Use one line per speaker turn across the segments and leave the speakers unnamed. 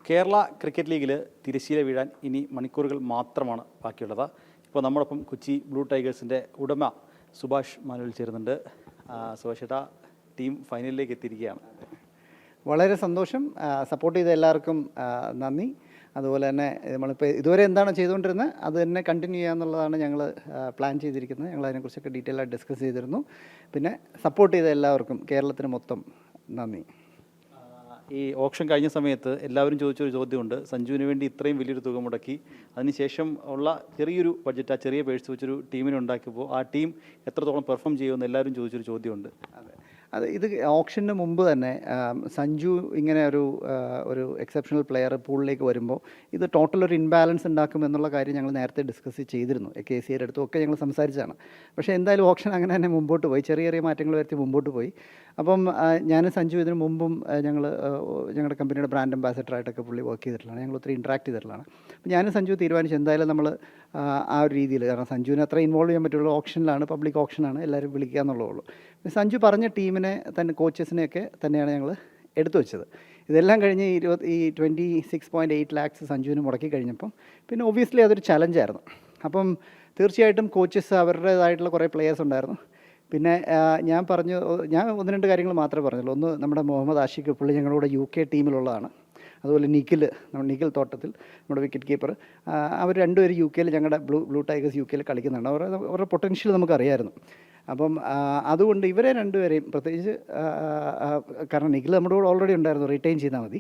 Kerala cricket ലീഗിൽ തിരശ്ശീല വീഴാൻ ഇനി മണിക്കൂറുകൾ മാത്രമാണ് ബാക്കിയുള്ളത്. ഇപ്പോൾ നമ്മളൊപ്പം കൊച്ചി ബ്ലൂ ടൈഗേഴ്സിൻ്റെ ഉടമ സുഭാഷ് മാനുവൽ ചേരുന്നുണ്ട്. സുഭാഷ് ഏട്ടാ, ടീം ഫൈനലിലേക്ക് എത്തിയിരിക്കുകയാണ്.
വളരെ സന്തോഷം. സപ്പോർട്ട് ചെയ്ത എല്ലാവർക്കും നന്ദി. അതുപോലെ തന്നെ നമ്മളിപ്പോൾ ഇതുവരെ എന്താണ് ചെയ്തുകൊണ്ടിരുന്നത് അത് തന്നെ കണ്ടിന്യൂ ചെയ്യുക എന്നുള്ളതാണ് ഞങ്ങൾ പ്ലാൻ ചെയ്തിരിക്കുന്നത്. ഞങ്ങൾ അതിനെക്കുറിച്ചൊക്കെ ഡീറ്റെയിൽ ആയിട്ട് ഡിസ്കസ് ചെയ്തിരുന്നു. പിന്നെ സപ്പോർട്ട് ചെയ്ത എല്ലാവർക്കും കേരളത്തിന് മൊത്തം നന്ദി.
ഈ ഓപ്ഷൻ കഴിഞ്ഞ സമയത്ത് എല്ലാവരും ചോദിച്ചൊരു ചോദ്യമുണ്ട്. സഞ്ജുവിന് വേണ്ടി ഇത്രയും വലിയൊരു തുക മുടക്കി അതിനുശേഷം ഉള്ള ചെറിയൊരു ബഡ്ജറ്റ്, ആ ചെറിയ പേഴ്സ് വെച്ചൊരു ടീമിനെ ഉണ്ടാക്കിയപ്പോൾ ആ ടീം എത്രത്തോളം പെർഫോം ചെയ്യുമെന്ന് എല്ലാവരും ചോദിച്ചൊരു ചോദ്യമുണ്ട്.
ഇത് ഓപ്ഷന് മുമ്പ് തന്നെ സഞ്ജു ഇങ്ങനെ ഒരു എക്സെപ്ഷണൽ പ്ലെയർ പൂളിലേക്ക് വരുമ്പോൾ ഇത് ടോട്ടൽ ഒരു ഇൻബാലൻസ് ഉണ്ടാക്കും എന്നുള്ള കാര്യം ഞങ്ങൾ നേരത്തെ ഡിസ്കസ് ചെയ്തിരുന്നു. KCAയുടെ അടുത്തും ഒക്കെ ഞങ്ങൾ സംസാരിച്ചതാണ്. പക്ഷേ എന്തായാലും ഓപ്ഷൻ അങ്ങനെ തന്നെ മുമ്പോട്ട് പോയി, ചെറിയ ചെറിയ മാറ്റങ്ങൾ വരുത്തി മുമ്പോട്ട് പോയി. അപ്പം ഞാനും സഞ്ജു ഇതിന് മുമ്പും ഞങ്ങളുടെ കമ്പനിയുടെ ബ്രാൻഡ് അംബാസഡറായിട്ടൊക്കെ പുള്ളി വർക്ക് ചെയ്തിട്ടുള്ളതാണ്. ഞങ്ങൾ ഒത്തിരി ഇൻട്രാക്ട് ചെയ്തിട്ടുള്ളതാണ്. അപ്പോൾ ഞാനും സഞ്ജു തീരുമാനിച്ചു എന്തായാലും നമ്മൾ ആ ഒരു രീതിയിൽ, കാരണം സഞ്ജുവിനെ അത്ര ഇൻവോൾവ് ചെയ്യാൻ പറ്റുള്ളൂ, ഓപ്ഷനിലാണ്, പബ്ലിക് ഓപ്ഷനാണ്, എല്ലാവരും വിളിക്കുക എന്നുള്ളൂ. സഞ്ജു പറഞ്ഞ ടീമിനെ തന്നെ, കോച്ചസിനെയൊക്കെ തന്നെയാണ് ഞങ്ങൾ എടുത്തു വെച്ചത്. ഇതെല്ലാം കഴിഞ്ഞ് ഈ 26.8 lakhs സഞ്ജുവിന് മുടക്കി കഴിഞ്ഞപ്പം പിന്നെ ഒബ്വിയസ്ലി അതൊരു ചലഞ്ചായിരുന്നു. അപ്പം തീർച്ചയായിട്ടും കോച്ചസ് അവരുടേതായിട്ടുള്ള കുറേ പ്ലെയേഴ്സ് ഉണ്ടായിരുന്നു. പിന്നെ ഞാൻ ഒന്ന് രണ്ട് കാര്യങ്ങൾ മാത്രമേ പറഞ്ഞുള്ളൂ. ഒന്ന്, നമ്മുടെ മുഹമ്മദ് ആഷിഖ്, പുള്ളി ഞങ്ങളുടെ UK ടീമിലുള്ളതാണ്. അതുപോലെ നിഖിൽ തോട്ടത്തിൽ, നമ്മുടെ വിക്കറ്റ് കീപ്പർ, അവർ രണ്ടുപേരും UK ഞങ്ങളുടെ ബ്ലൂ ടൈഗേഴ്സ് UK കളിക്കുന്നുണ്ട്. അവരുടെ പൊട്ടൻഷ്യൽ നമുക്കറിയായിരുന്നു. അപ്പം അതുകൊണ്ട് ഇവരെ രണ്ടുപേരെയും പ്രത്യേകിച്ച്, കാരണം നിഖിൽ നമ്മുടെ കൂടെ ഓൾറെഡി ഉണ്ടായിരുന്നു, റിട്ടൈൻ ചെയ്താൽ മതി.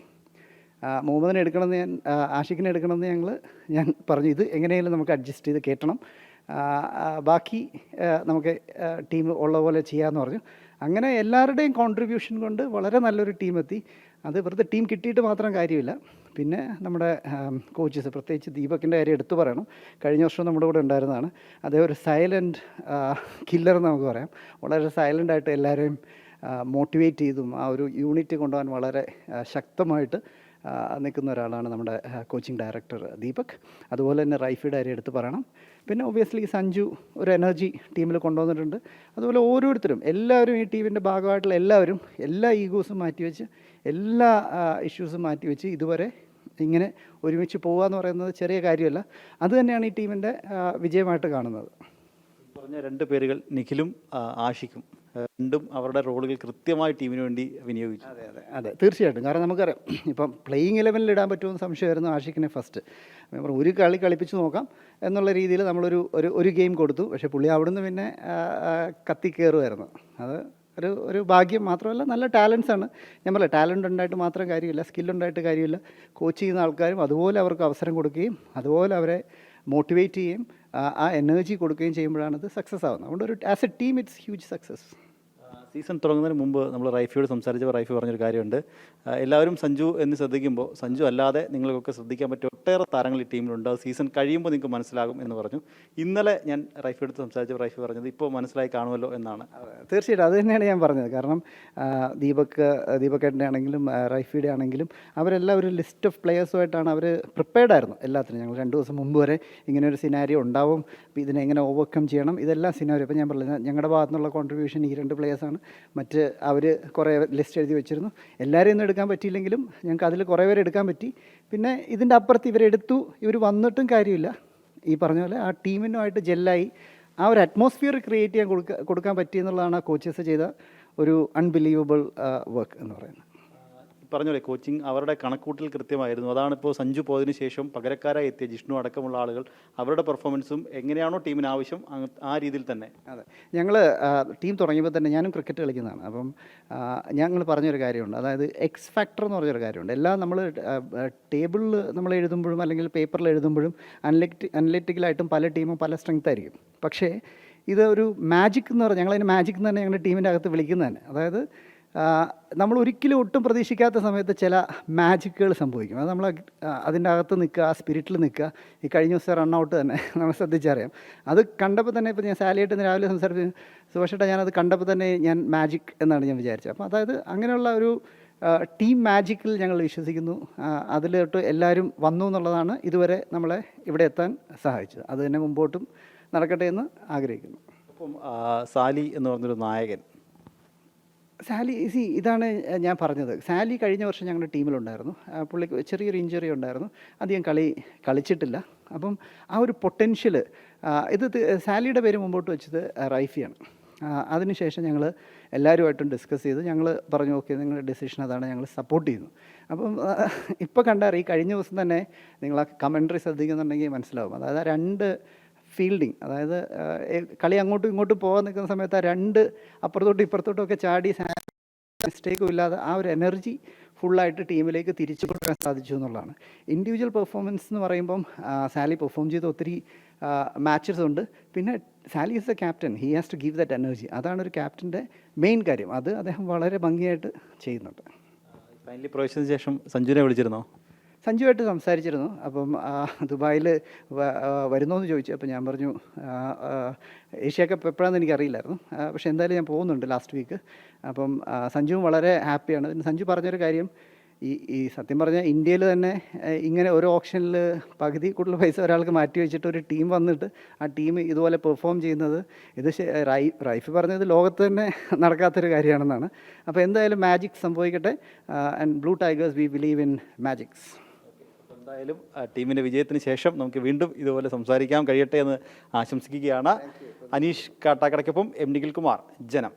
മുഹമ്മദിനെ എടുക്കണമെന്ന് ആഷിഖിനെ എടുക്കണമെന്ന് ഞാൻ പറഞ്ഞു, ഇത് എങ്ങനെയെങ്കിലും നമുക്ക് അഡ്ജസ്റ്റ് ചെയ്ത് കയറ്റണം, ബാക്കി നമുക്ക് ടീം ഉള്ള പോലെ ചെയ്യാമെന്ന് പറഞ്ഞു. അങ്ങനെ എല്ലാവരുടെയും കോൺട്രിബ്യൂഷൻ കൊണ്ട് വളരെ നല്ലൊരു ടീം എത്തി. അത് വെറുതെ ടീം കിട്ടിയിട്ട് മാത്രം കാര്യമില്ല. പിന്നെ നമ്മുടെ കോച്ചസ്, പ്രത്യേകിച്ച് ദീപകിൻ്റെ കാര്യം എടുത്തു പറയണം. കഴിഞ്ഞ വർഷം നമ്മുടെ കൂടെ ഉണ്ടായിരുന്നതാണ്. അദ്ദേഹം ഒരു സൈലൻറ്റ് കില്ലർ എന്ന് നമുക്ക് പറയാം. വളരെ സൈലൻ്റായിട്ട് എല്ലാവരെയും മോട്ടിവേറ്റ് ചെയ്തും ആ ഒരു യൂണിറ്റ് കൊണ്ടുപോകാൻ വളരെ ശക്തമായിട്ട് നിൽക്കുന്ന ഒരാളാണ് നമ്മുടെ കോച്ചിങ് ഡയറക്ടർ ദീപക്. അതുപോലെ തന്നെ റൈഫിയുടെ കാര്യം എടുത്ത് പറയണം. പിന്നെ ഒബ്വിയസ്ലി സഞ്ജു ഒരു എനർജി ടീമിൽ കൊണ്ടുവന്നിട്ടുണ്ട്. അതുപോലെ ഓരോരുത്തരും, എല്ലാവരും ഈ ടീമിൻ്റെ ഭാഗമായിട്ടുള്ള എല്ലാവരും എല്ലാ ഈഗോസും മാറ്റിവെച്ച്, എല്ലാ ഇഷ്യൂസും മാറ്റിവെച്ച് ഇതുവരെ ഇങ്ങനെ ഒരുമിച്ച് പോകുക എന്ന് പറയുന്നത് ചെറിയ കാര്യമല്ല. അതുതന്നെയാണ് ഈ ടീമിൻ്റെ വിജയമായിട്ട് കാണുന്നത്.
പറഞ്ഞ രണ്ട് പേരുകൾ നിഖിലും ആഷിഖും രണ്ടും അവരുടെ റോളുകൾ കൃത്യമായി ടീമിന് വേണ്ടി വിനിയോഗിച്ചു.
അതെ തീർച്ചയായിട്ടും. കാരണം നമുക്കറിയാം, ഇപ്പം പ്ലേയിങ് 11 ഇടാൻ പറ്റുമെന്ന് സംശയമായിരുന്നു ആഷിഖിനെ ഫസ്റ്റ്. ഒരു കളിപ്പിച്ച് നോക്കാം എന്നുള്ള രീതിയിൽ നമ്മളൊരു ഗെയിം കൊടുത്തു. പക്ഷേ പുള്ളി അവിടുന്ന് പിന്നെ കത്തിക്കയറുമായിരുന്നു. അത് ഒരു ഭാഗ്യം മാത്രമല്ല, നല്ല ടാലൻസാണ്. ഞാൻ പറയാം, ടാലൻ്റ് ഉണ്ടായിട്ട് മാത്രം കാര്യമില്ല, സ്കില്ലുണ്ടായിട്ട് കാര്യമില്ല. കോച്ച് ചെയ്യുന്ന ആൾക്കാരും അതുപോലെ അവർക്ക് അവസരം കൊടുക്കുകയും അതുപോലെ അവരെ മോട്ടിവേറ്റ് ചെയ്യുകയും ആ എനർജി കൊടുക്കുകയും ചെയ്യുമ്പോഴാണ് ഇത് സക്സസ് ആവുന്നത്. അതുകൊണ്ട് as A team it's huge success.
Season തുടങ്ങുന്നതിന് മുമ്പ് നമ്മൾ റൈഫിയോട് സംസാരിച്ചപ്പോൾ റൈഫി പറഞ്ഞൊരു കാര്യമുണ്ട്. എല്ലാവരും സഞ്ജു എന്ന് ശ്രദ്ധിക്കുമ്പോൾ സഞ്ജു അല്ലാതെ നിങ്ങൾക്കൊക്കെ ശ്രദ്ധിക്കാൻ പറ്റിയ ഒട്ടേറെ താരങ്ങൾ ഈ ടീമിലുണ്ട്. അത് സീസൺ കഴിയുമ്പോൾ നിങ്ങൾക്ക് മനസ്സിലാകും എന്ന് പറഞ്ഞു. ഇന്നലെ ഞാൻ റൈഫിയോട് സംസാരിച്ചപ്പോൾ റൈഫി പറഞ്ഞത് ഇപ്പോൾ മനസ്സിലായി കാണുമല്ലോ എന്നാണ്.
തീർച്ചയായിട്ടും അത് തന്നെയാണ് ഞാൻ പറഞ്ഞത്. കാരണം ദീപക്കേട്ടൻ്റെ ആണെങ്കിലും റൈഫിയുടെ ആണെങ്കിലും അവരെല്ലാം ഒരു ലിസ്റ്റ് ഓഫ് പ്ലെയേഴ്സുമായിട്ടാണ് അവർ പ്രിപ്പയർഡ് ആയിരുന്നു എല്ലാത്തിനും. ഞങ്ങൾ 2 ദിവസം മുമ്പ് വരെ ഇങ്ങനെ ഒരു സിനാരിയോ ഉണ്ടാവും, അപ്പോൾ ഇതിനെങ്ങനെ ഓവർകം ചെയ്യണം, ഇതെല്ലാം സിനാരിയോ. ഇപ്പോൾ ഞാൻ പറഞ്ഞത് ഞങ്ങളുടെ ഭാഗത്തു നിന്നുള്ള കോൺട്രിബ്യൂഷൻ ഈ 2 പ്ലെയേഴ്സാണ്. മറ്റ് അവർ കുറേ ലിസ്റ്റ് എഴുതി വെച്ചിരുന്നു. എല്ലാവരെയും ഒന്നും എടുക്കാൻ പറ്റിയില്ലെങ്കിലും ഞങ്ങൾക്ക് അതിൽ കുറേ പേരെ എടുക്കാൻ പറ്റി. പിന്നെ ഇതിൻ്റെ അപ്പുറത്ത് ഇവർ വന്നിട്ടും കാര്യമില്ല. ഈ പറഞ്ഞ പോലെ ആ ടീമിനുമായിട്ട് ജെല്ലായി ആ ഒരു അറ്റ്മോസ്ഫിയർ ക്രിയേറ്റ് ചെയ്യാൻ കൊടുക്കാൻ പറ്റിയെന്നുള്ളതാണ് ആ കോച്ചസ് ചെയ്ത ഒരു അൺബിലീവബിൾ വർക്ക് എന്ന് പറയുന്നത്.
പറഞ്ഞോളെ, കോച്ചിങ് അവരുടെ കണക്കൂട്ടൽ കൃത്യമായിരുന്നു. അതാണിപ്പോൾ സഞ്ജു പോയതിനു ശേഷം പകരക്കാരായി എത്തിയ ജിഷ്ണു അടക്കമുള്ള ആളുകൾ അവരുടെ പെർഫോമൻസും എങ്ങനെയാണോ ടീമിന് ആവശ്യം ആ രീതിയിൽ തന്നെ.
അതെ, ഞങ്ങൾ ടീം തുടങ്ങിയപ്പോൾ തന്നെ ഞാനും ക്രിക്കറ്റ് കളിക്കുന്നതാണ്. അപ്പം ഞങ്ങൾ പറഞ്ഞൊരു കാര്യമുണ്ട്, അതായത് എക്സ് ഫാക്ടർ എന്ന് പറഞ്ഞൊരു കാര്യമുണ്ട്. എല്ലാം നമ്മൾ ടേബിളിൽ നമ്മൾ എഴുതുമ്പോഴും അല്ലെങ്കിൽ പേപ്പറിൽ എഴുതുമ്പോഴും അനലിറ്റിക്കലായിട്ടും പല ടീമും പല സ്ട്രെങ്ത് ആയിരിക്കും. പക്ഷേ ഇത് ഒരു മാജിക് എന്ന് പറഞ്ഞാൽ, ഞങ്ങളതിന് മാജിക് എന്ന് തന്നെ ഞങ്ങളുടെ ടീമിൻ്റെ അകത്ത് വിളിക്കുന്നത് തന്നെ. അതായത് നമ്മൾ ഒരിക്കലും ഒട്ടും പ്രതീക്ഷിക്കാത്ത സമയത്ത് ചില മാജിക്കുകൾ സംഭവിക്കും. അത് നമ്മൾ അതിൻ്റെ അകത്ത് നിൽക്കുക, ആ സ്പിരിറ്റിൽ നിൽക്കുക. ഈ കഴിഞ്ഞ ദിവസം റണ്ണൗട്ട് തന്നെ നമ്മൾ ശ്രദ്ധിച്ചറിയാം. അത് കണ്ടപ്പോൾ തന്നെ, ഇപ്പോൾ ഞാൻ സാലിയായിട്ട് ഇന്ന് രാവിലെ സംസാരിച്ചു, സുഭാഷേട്ടാ, ഞാനത് കണ്ടപ്പോൾ തന്നെ ഞാൻ മാജിക് എന്നാണ് ഞാൻ വിചാരിച്ചത്. അപ്പോൾ അതായത് അങ്ങനെയുള്ള ഒരു ടീം മാജിക്കിൽ ഞങ്ങൾ വിശ്വസിക്കുന്നു. അതിലോട്ട് എല്ലാവരും വന്നു എന്നുള്ളതാണ് ഇതുവരെ നമ്മളെ ഇവിടെ എത്താൻ സഹായിച്ചത്. അത് തന്നെ മുമ്പോട്ടും നടക്കട്ടെ എന്ന് ആഗ്രഹിക്കുന്നു.
അപ്പം സാലി എന്ന് പറഞ്ഞൊരു നായകൻ
സാലി ഇതാണ് ഞാൻ പറഞ്ഞത്. സാലി കഴിഞ്ഞ വർഷം ഞങ്ങളുടെ ടീമിലുണ്ടായിരുന്നു. പുള്ളിക്ക് ചെറിയൊരു ഇഞ്ചുറി ഉണ്ടായിരുന്നു. അധികം കളിച്ചിട്ടില്ല. അപ്പം ആ ഒരു പൊട്ടൻഷ്യൽ സാലിയുടെ പേര് മുമ്പോട്ട് വെച്ചത് റൈഫിയാണ്. അതിനുശേഷം ഞങ്ങൾ എല്ലാവരുമായിട്ടും ഡിസ്കസ് ചെയ്തു. ഞങ്ങൾ പറഞ്ഞു ഓക്കെ നിങ്ങളുടെ ഡിസിഷൻ അതാണ്, ഞങ്ങൾ സപ്പോർട്ട് ചെയ്യുന്നു. അപ്പം ഇപ്പോൾ കണ്ടറിയാം, ഈ കഴിഞ്ഞ ദിവസം തന്നെ നിങ്ങൾ ആ കമൻട്രി ശ്രദ്ധിക്കുന്നുണ്ടെങ്കിൽ മനസ്സിലാവും. അതായത് ആ രണ്ട് ഫീൽഡിങ്, അതായത് കളി അങ്ങോട്ടും ഇങ്ങോട്ടും പോകാൻ നിൽക്കുന്ന സമയത്ത് ആ രണ്ട് അപ്പുറത്തോട്ടും ഇപ്പുറത്തോട്ടും ഒക്കെ ചാടി മിസ്റ്റേക്കും ഇല്ലാതെ ആ ഒരു എനർജി ഫുള്ളായിട്ട് ടീമിലേക്ക് തിരിച്ചു കൊണ്ടുവരാൻ സാധിച്ചു എന്നുള്ളതാണ്. ഇൻഡിവിജ്വൽ പെർഫോമൻസ് എന്ന് പറയുമ്പം സാലി പെർഫോം ചെയ്ത ഒത്തിരി മാച്ചസ് ഉണ്ട്. പിന്നെ Sali is a captain, he has to give that energy. അതാണ് ഒരു ക്യാപ്റ്റൻ്റെ മെയിൻ കാര്യം. അത് അദ്ദേഹം വളരെ ഭംഗിയായിട്ട് ചെയ്യുന്നുണ്ട്.
ഫൈനലി പ്രവേശിച്ചതിന് ശേഷം സഞ്ജുവിനെ വിളിച്ചിരുന്നോ?
സഞ്ജുവായിട്ട് സംസാരിച്ചിരുന്നു. അപ്പം ദുബായിൽ വരുന്നോ എന്ന് ചോദിച്ചു. അപ്പോൾ ഞാൻ പറഞ്ഞു ഏഷ്യ കപ്പ് എപ്പോഴാണെന്ന് എനിക്കറിയില്ലായിരുന്നു. പക്ഷേ എന്തായാലും ഞാൻ പോകുന്നുണ്ട് ലാസ്റ്റ് വീക്ക്. അപ്പം സഞ്ജുവും വളരെ ഹാപ്പിയാണ്. പിന്നെ സഞ്ജു പറഞ്ഞൊരു കാര്യം, ഈ സത്യം പറഞ്ഞാൽ ഇന്ത്യയിൽ തന്നെ ഇങ്ങനെ ഒരു ഓപ്ഷനിൽ പകുതി കൂടുതൽ പൈസ ഒരാൾക്ക് മാറ്റി വെച്ചിട്ട് ഒരു ടീം വന്നിട്ട് ആ ടീം ഇതുപോലെ പെർഫോം ചെയ്യുന്നത്, ഇത് റൈഫ് പറഞ്ഞത് ലോകത്ത് തന്നെ നടക്കാത്തൊരു കാര്യമാണെന്നാണ്. അപ്പോൾ എന്തായാലും മാജിക് സംഭവിക്കട്ടെ. And blue tigers we believe in magics.
എന്തായാലും ടീമിൻ്റെ വിജയത്തിന് ശേഷം നമുക്ക് വീണ്ടും ഇതുപോലെ സംസാരിക്കാൻ കഴിയട്ടെ എന്ന് ആശംസിക്കുകയാണ്. അനീഷ് കാട്ടാക്കടയ്ക്കൊപ്പം എം നിഖിൽ കുമാർ, ജനം.